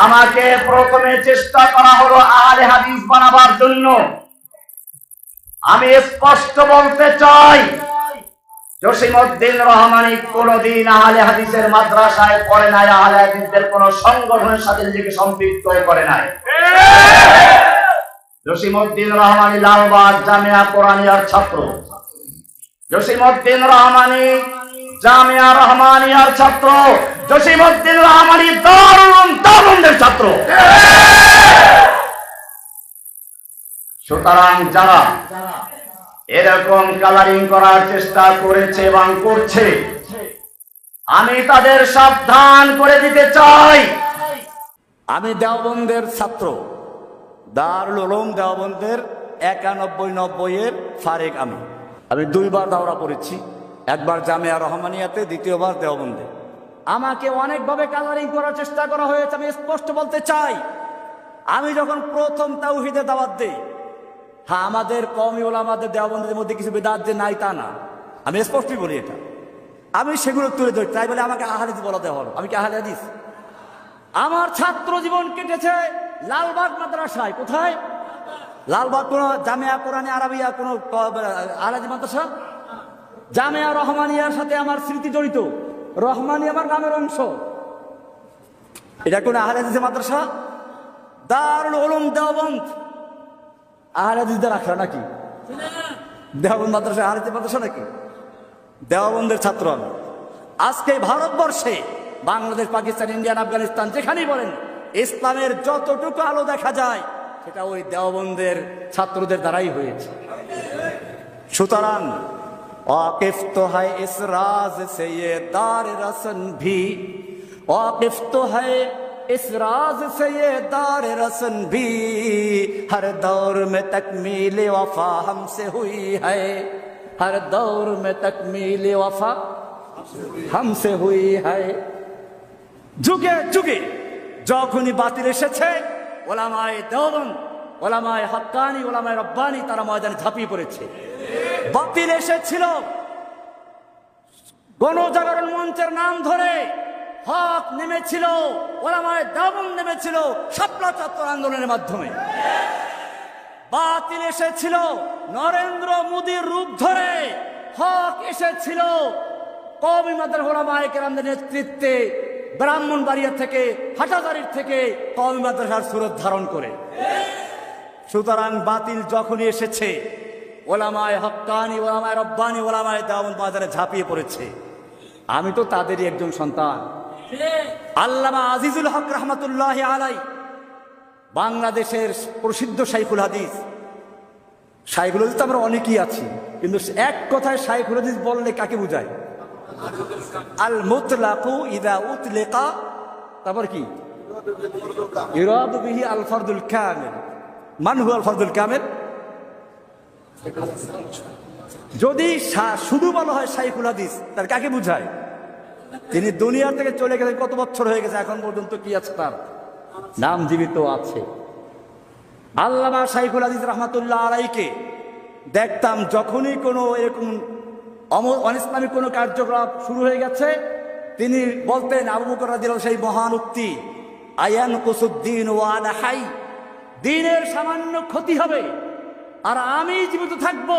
আমাকে প্রথমে চেষ্টা করা হলো আহলে হাদিস বানাবার জন্য। আমি স্পষ্ট বলতে চাই, জসিমউদ্দিন রহমানী কোনদিন আহলে হাদিসের মাদ্রাসায় পড়ে নাই, আহলে হাদিসদের কোন সংগঠনের সাথে নিজেকে সম্পৃক্ত করে নাই। জসিমউদ্দিন রহমানী লালবাগ জামিয়া কোরআনিয়ার ছাত্র। জসিমউদ্দিন রহমানী জামিয়া রহমানিয়ার ছাত্র। জসিমউদ্দিন রহমানী দারুল তাওবন্দের ছাত্র। সুতরাং যারা এরকম কালারিং করার চেষ্টা করেছে এবং করছে, আমি তাদের সাবধান করে দিতে চাই। আমি দেওবন্দের ছাত্র, দারুল উলুম দেওবন্দের 91-90 ফারেক। আমি দুইবার দাওরা পড়েছি, একবার জামিয়া রহমানিয়াতে, দ্বিতীয়বার দেওবন্দে। আমাকে অনেকভাবে কালারিং করার চেষ্টা করা হয়েছে। আমি স্পষ্ট বলতে চাই, আমি যখন প্রথম তাওহীদের দাওয়াত দেই, হ্যাঁ আমাদের কওমি উলামাদের দেওবন্দের মধ্যে কিছু বিদআত যে নাই তা না, আমি স্পষ্টই বলি এটা। আমি সেগুলো তুলে ধরি, তাই বলে আমাকে আহলে হাদিস বলা দেওয়া হলো। আমি কি আহলে হাদিস? আমার ছাত্র জীবন কেটেছে লালবাগ মাদ্রাসায়। কোথায়? লালবাগ। কোন জামিয়া কোরআনে আরাবিয়া কোন আহলে হাদিস মাদ্রাসা? জামিয়া রহমানিয়ার সাথে আমার স্মৃতি জড়িত। রহমানি আমার নামের অংশ। এটা কোন আহলে হাদিসের মাদ্রাসা? দারুল উলুম দেওবন্দ। আহলে হাদিসদের আখড়া নাকি? দেওবন্দ মাদ্রাসা আহলে হাদিস মাদ্রাসা নাকি? দেওবন্দের ছাত্র আমি। আজকে ভারতবর্ষে, বাংলাদেশ, পাকিস্তান, ইন্ডিয়ান, আফগানিস্তান, যেখানেই বলেন, ইসলামের যতটুকু আলো দেখা যায় সেটা ওই দেওবন্দের ছাত্রদের দ্বারাই হয়েছে। সুতরাং वाकिफ तो है इस राज से ये दार रसन भी, वाकिफ तो है इस राज से ये दार रसन भी, हर दौर में तकमील वफा हमसे हुई है, हर दौर में तकमील वफा हमसे हुई है। যুগে যুগে যখনই বাতিল এসেছে, ওলামায়ে দেওবন্দ, ওলামায়ে হক্কানি, ওলামায়ে রব্বানি তারা ময়দানে ঝাঁপিয়ে পড়েছে। বাতিল এসেছিল, গণজাগরণ মঞ্চের নাম ধরে হক নেমেছিল, ওলামায়ে দেওবন্দ নেমেছিল শাপলা চত্বর আন্দোলনের মাধ্যমে। বাতিল এসেছিল নরেন্দ্র মোদীর রূপ ধরে, হক এসেছিল কওমি মাদ্রাসা ওলামায়ে কেরামদের নেতৃত্বে ব্রাহ্মণবাড়িয়া থেকে, হাটাজারির থেকে কওমি মাদ্রাসার সুরত ধারণ করে। সুতরাং বাতিল যখনই এসেছে, ওলামায়ে হক্কানি, ওলামায়ে রব্বানি, ওলামায়ে দেওবন্দ বাজারে ঝাঁপিয়ে পড়েছে। আমি তো তাদেরই একজন সন্তান। আল্লামা আজিজুল হক রহমাতুল্লাহ আলাই, বাংলাদেশের প্রসিদ্ধ শাইখুল হাদিস। শাইখুল হাদিস তো আমরা অনেকেই আছি, কিন্তু এক কথায় শাইখুল হাদিস বললে কাকে বুঝায়? আল মুতলাকু ইযা উতলিকা, তারপর কি? ইরাদু বিহি আল ফারদুল কামিল। মান হুয়া আল ফারদুল কামিল? যদি শুধু বলা হয় শাইখুল হাদিস, তার কাকে বুঝায়? তিনি দুনিয়া থেকে চলে গেছেন, কত বছর হয়ে গেছে, এখন পর্যন্ত কি আছে? তার নাম জীবিত আছে। আল্লামা শাইখুল হাদিস রহমাতুল্লাহ আলাইকে দেখতাম, যখনই কোনো এরকম অনিসলামিক কোনো কার্যকলাপ শুরু হয়ে গেছে, তিনি বলতেন আবু বকর রাদিয়াল্লাহু সেই মহান উক্তি, আয়ান কুসুদ্দিন ওয়ানা হাই, দ্বীনের সামান্য ক্ষতি হবে আর আমি জীবিত থাকবো,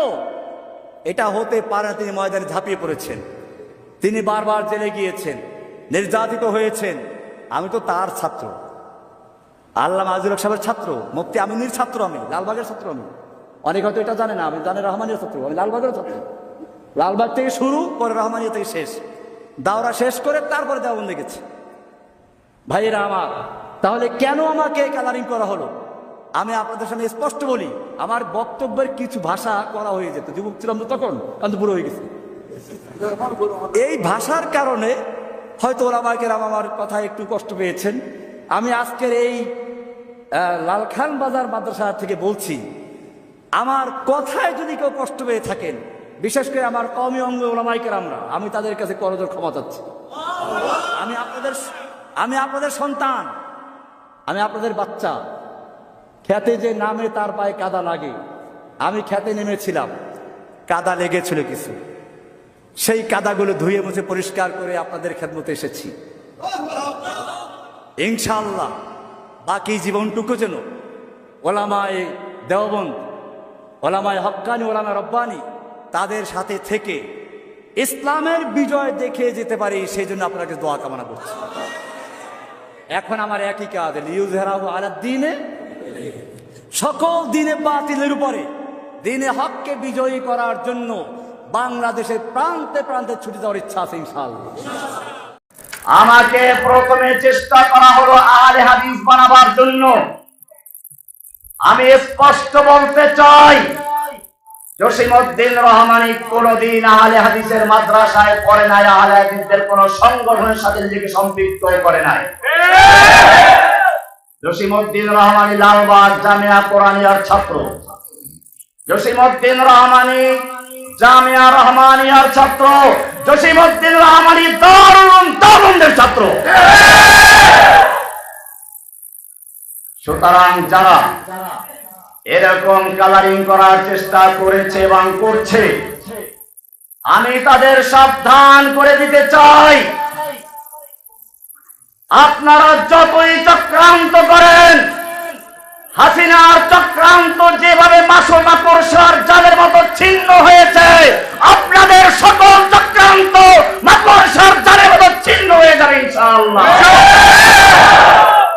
এটা হতে পারে না। তিনি ময়দানে ঝাঁপিয়ে পড়েছেন। তিনি বারবার জেলে গিয়েছেন, নির্যাতিত হয়েছেন। আমি তো তার ছাত্র, আল্লামা আজিজুল হক সাহেবের ছাত্র, মুফতি আমিনীর ছাত্র, আমি লালবাগের ছাত্র। আমি অনেক হয়তো এটা জানে না, আমি জানি রহমানিয়ার ছাত্র, আমি লালবাগের ছাত্র। লালবাগ থেকে শুরু করে রহমানিয়া থেকে শেষ, দাওরা শেষ করে তারপরে দেওবন্দে গেছে। ভাইয়েরা আমার, তাহলে কেন আমাকে কালারিং করা হলো? আমি আপনাদের সামনে স্পষ্ট বলি, আমার বক্তব্যের কিছু ভাষা করা হয়ে যেত, যুবক ছিলাম তো তখন, কিন্তু বুড়ো হয়ে গেছে। এই ভাষার কারণে হয়তো ওলামায়ে কেরাম আমার কথায় একটু কষ্ট পেয়েছেন। আমি আজকের এই লালখান বাজার মাদ্রাসা থেকে বলছি, আমার কথায় যদি কেউ কষ্ট পেয়ে থাকেন, বিশেষ করে আমার কওমি অঙ্গ ওলামায়ে কেরামরা, আমি তাদের কাছে করজোড়ে ক্ষমা চাচ্ছি। আমি আপনাদের সন্তান, আমি আপনাদের বাচ্চা। খেতে যে নামে তার পায়ে কাদা লাগে, আমি খেতে নেমেছিলাম, কাদা লেগেছিল কিছু, সেই কাদাগুলো ধুয়ে মুছে পরিষ্কার করে আপনাদের খেদমতে এসেছি। ইনশাআল্লাহ বাকি জীবনটুকু যেন ওলামায়ে দেওবন্দ, ওলামায়ে হক্কানি, ওলামায়ে রব্বানি তাদের সাথে থেকে ইসলামের বিজয় দেখে যেতে পারি, সেই জন্য আপনাকে দোয়া কামনা করছি। এখন আমার একই কাজ, লিউজহারাহু আলাদ দ্বীনে, সকল দিনে বাতিলের উপরে দিনে হককে বিজয়ী করার জন্য বাংলাদেশের প্রান্তে প্রান্তে ছুটে যাওয়ার ইচ্ছা আছে ইনশাআল্লাহ। আমাকে প্রথমে চেষ্টা করা হলো আহলে হাদিস বানাবার জন্য। আমি স্পষ্ট বলতে চাই, জসিমউদ্দিন রহমানী কোনদিন আহলে হাদিসের মাদ্রাসায় পড়ে নাই, আহলে হাদিসদের কোন সংগঠনের সাথে নিজেকে সম্পৃক্ত করে নাই। জসিমউদ্দিন রহমানী লালবাগ জামিয়া কোরআনিয়ার ছাত্র, জসিমউদ্দিন রহমানী জামিয়া রহমানিয়ার ছাত্র, জসিমউদ্দিন রহমানী দারুল দেওবন্দের ছাত্র। সুতরাং যারা এরকম কালারিং করার চেষ্টা করেছে এবং করছে, আমি তাদের সাবধান করে দিতে চাই, আপনারা যতই চক্রান্ত করেন, হাসিনার চক্রান্ত যেভাবে মাকড়সার জালের মতো ছিন্ন হয়েছে, আপনাদের সকল চক্রান্ত মাকড়সার জালের মতো ছিন্ন হয়ে যাবে ইনশাআল্লাহ।